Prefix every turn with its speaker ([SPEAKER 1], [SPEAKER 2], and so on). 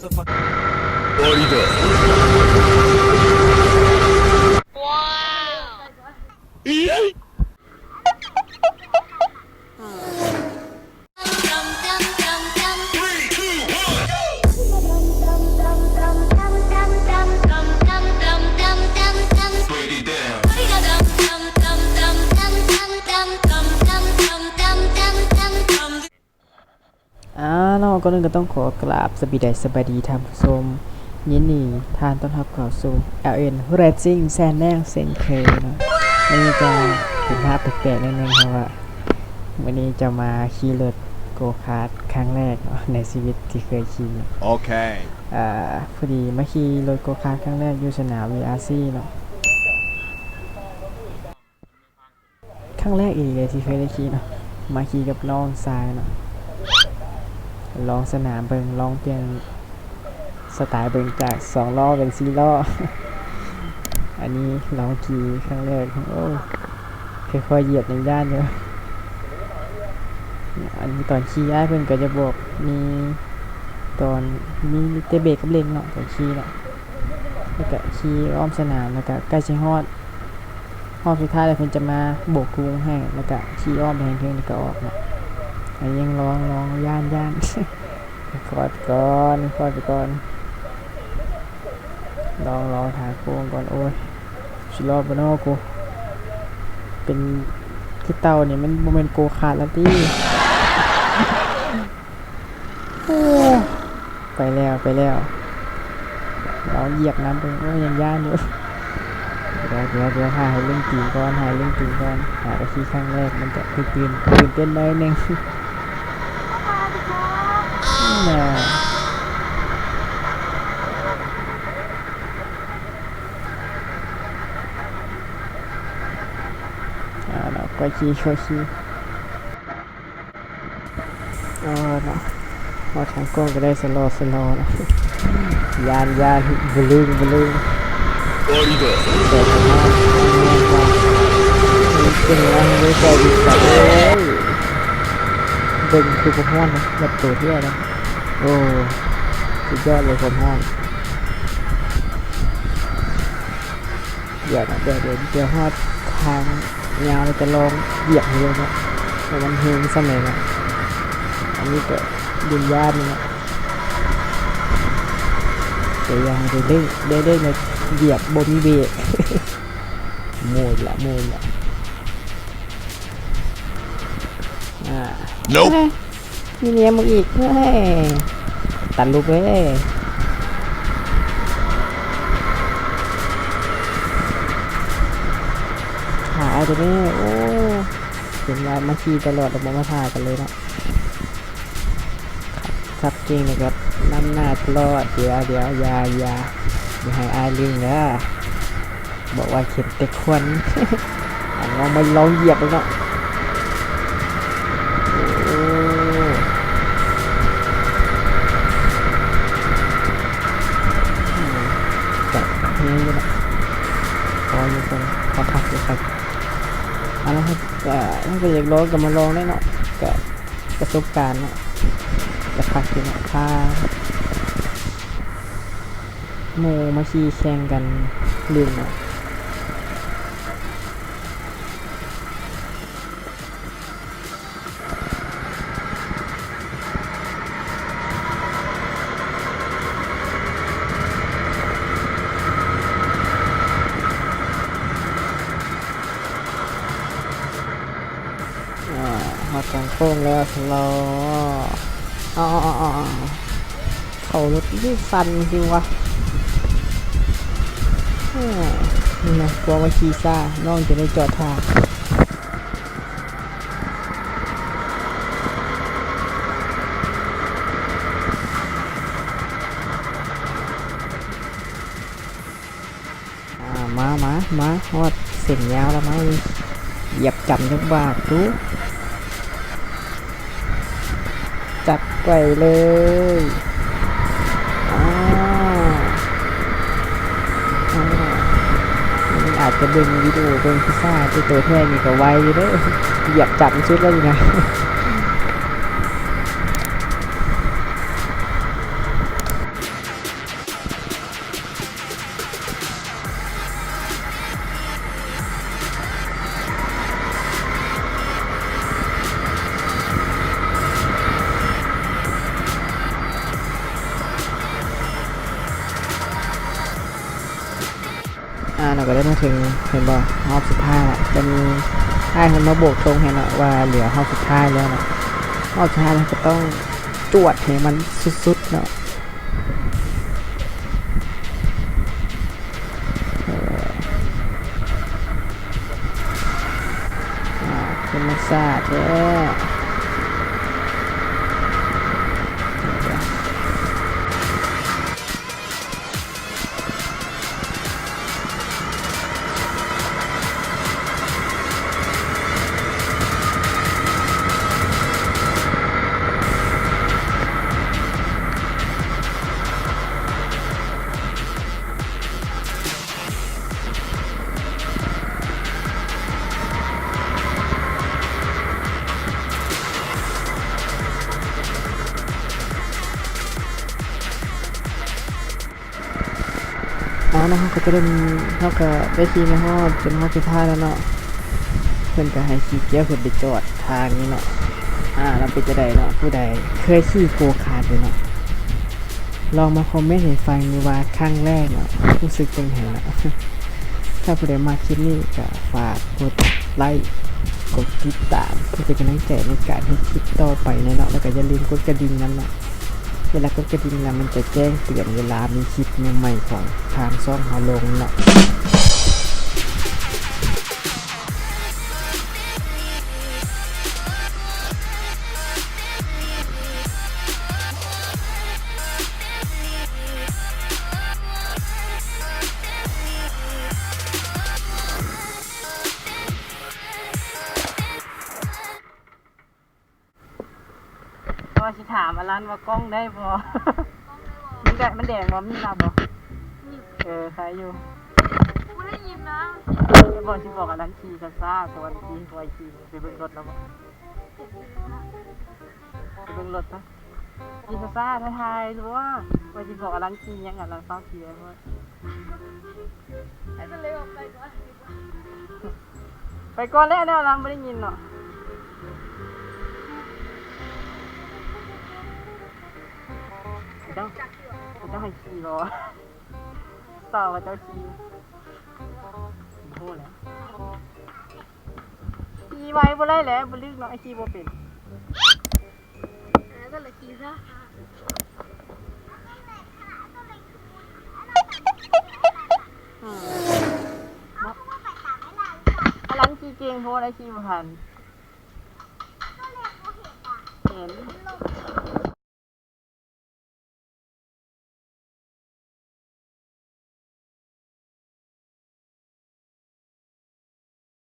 [SPEAKER 1] 終わりだ。
[SPEAKER 2] เนาะก่อนอื่นก็ต้องขอกราบสบายดีท่านผู้ชมยินดีท่านต้อนรับเข้าสู่ LN Racing แซนแนงเซนเคเนาะวันนี้จะเป็นภาพแปลกๆนิดนึงเพราะว่าวันนี้จะมาขี่รถโกคาร์ทครั้งแรกเนาะในชีวิตที่เคยขี่
[SPEAKER 1] โอเค
[SPEAKER 2] พอดีมาขี่รถโกคาร์ทครั้งแรกอยู่สนาม VRC เนาะครั้งแรกอีกเลยที่เคยได้ขี่เนาะมาขี่กับน้องทรายเนาะลองสนามเบิงลองเปลี่ยนสไตล์เบิงจาก2ล้อเป็น4ล้อ อันนี้ลองขี่ครั้งแรกโอ้ค่อยๆเหยียบในด้านเยอะอันนี้ตอนขี่เพื่อนก็จะบอกมีตอนมีเตะเบรกกับเร่งเนาะตอนขี่เนาะแล้วก็ขี่อ้อมสนามแล้วก็ใกล้จะฮอดสุดท้ายแล้วเพื่อนจะมาโบกคูงให้แล้วก็ขี่อ้อมไปเพียงแล้วก็ออกเนาะอันนี้ยังลองย่าน กอดก่อนไปก่อนลองถ่ายโค้งก่อนโอ้ยชิลอบบนนอกกูเป็นที่เตาเนี่ยมันโมเมนต์โกขาดแล้วที่ ไปแล้วเราเหยียบน้ำไปโอ้ยยังย่านอยู่เดี๋ยวหาให้เล่นตีก่อนหาไปที่ครั้งแรกมันจะตื่นเต้นได้นึงเราก็ขี่เนาะพอทางกล้องก็ได้สโลว์นะยานบลูง
[SPEAKER 1] 終わりだ
[SPEAKER 2] แต่ผมว่าเป็นอะไรไม่ใจดีสักเลยเบิ่งคือผมห้อนนะแบบตัวเที่ยนะโอ้สุดยอดเลยผมห้อนเดี๋ยวฮอดทางยาวเราจะลองเหยียบเลยนะแต่มันเฮงเสมอนะอันนี้ก็ดินยาดีนะแต่ยังได้เลยเหยียบบนเบรก โมยละ
[SPEAKER 1] Nope
[SPEAKER 2] มีเนี้ยมึงอีกเฮ้ยตัดลูกเลยหาตัวนี้โอ้เห็นว่ามาขี่ตลอดแต่มาถ่ายกันเลยเนาะขับจริงนะครับน้ำหน้าตลอดเดี๋ยวอย่าให้อายลิงนะบอกว่าเข็มเตะควัน ลองมาลองเหยียบเลยเนาะจับนี่เลยนะพออยู่ตรงพอพักเลยครับเอาละครับถ้าเกิดอยากลองก็มาลองได้เนาะกับประสบการณ์เนาะจะพักอยู่เนาะถ้าโมมาขี่แข่งกันลืมเนาะหอดกลางโค้งแล้วเราเขารถที่ฟันจริงวะนี่นะกลัวว่าขี่ซ่าน้องจะได้จอดท่ามาฮอดเส้นยาวแล้วมั้งเหยียบจำทุกบาททุกจัดไปเลยอาจจะดึงวิดีโอเป็นพิซซ่าตัวแท่นี่ก็ไวอยู่เด้อเหยียบจับชุดแล้วอยู่นะ เราก็ได้มาถึงเห็นบ่รอบสุดท้ายละจะมีไอ้คนมาโบกตรงเห็นละว่าเหลือรอบสุดท้ายแล้วนะรอบสุดท้ายเราก็ต้องจวดให้มันสุดๆเนาะเป็นมาซาดแท้เอาเนาะเขาก็จะได้เขาก็ได้ขี่ในฮอดจนฮอดสุดท้ายแล้วเนาะเพิ่นก็ให้ขี่เกียร์เพิ่นไปจอดทางนี้เนาะเราเป็นจะได้เนาะผู้ใดเคยขี่โกคาร์ทอยู่เนาะลองมาคอมเมนต์ให้ฟังดูว่าครั้งแรกเนาะรู้สึกเป็นไงเนาะ ถ้าผู้ใดมาคลิปนี้ก็ฝากกดไลค์กดติดตามเพื่อเป็นกำลังใจในการให้คลิปต่อไปนะเนาะแล้วก็อย่าลืมกดกระดิ่งนั้นเนาะเวลากดกระดิ่งแล้วมันจะแจ้งเตือนเวลามีคลิปใหม่ๆของทางช่องเฮาลงเนาะพอสิถามอลันว่ากล้องได้บ่ มันแดงบ่มีรับบ่ใครอยู่
[SPEAKER 3] ไม่ได้ยินนะ
[SPEAKER 2] บอกสิบอกอลันขี่ซ่าๆตัวขี่ตัวขี่ไปเบิ่งรถแล้วบ่ไปเบิ่งรถนะขี่ซ่าๆท้ายๆรู้ว่าสิบอกอลันขี่ยังอลันเฝ้าขี่ไว้บ่
[SPEAKER 3] ให้มันเลยออกไปก่อน
[SPEAKER 2] ไปก่อนแล้วอลันบ่ได้ยินเนาะเจ้าให้ขี่บ่ต่อกับเจ้าขี่โหแล้วขี่ไว้บ่ได้แล้วบ่ลึกเนาะไอ้ขี่บ่เป็น
[SPEAKER 3] ก็เลยขี่ซะ
[SPEAKER 2] อลันขี่เก่งโพดไอ้ขี่บ่ทันเห็น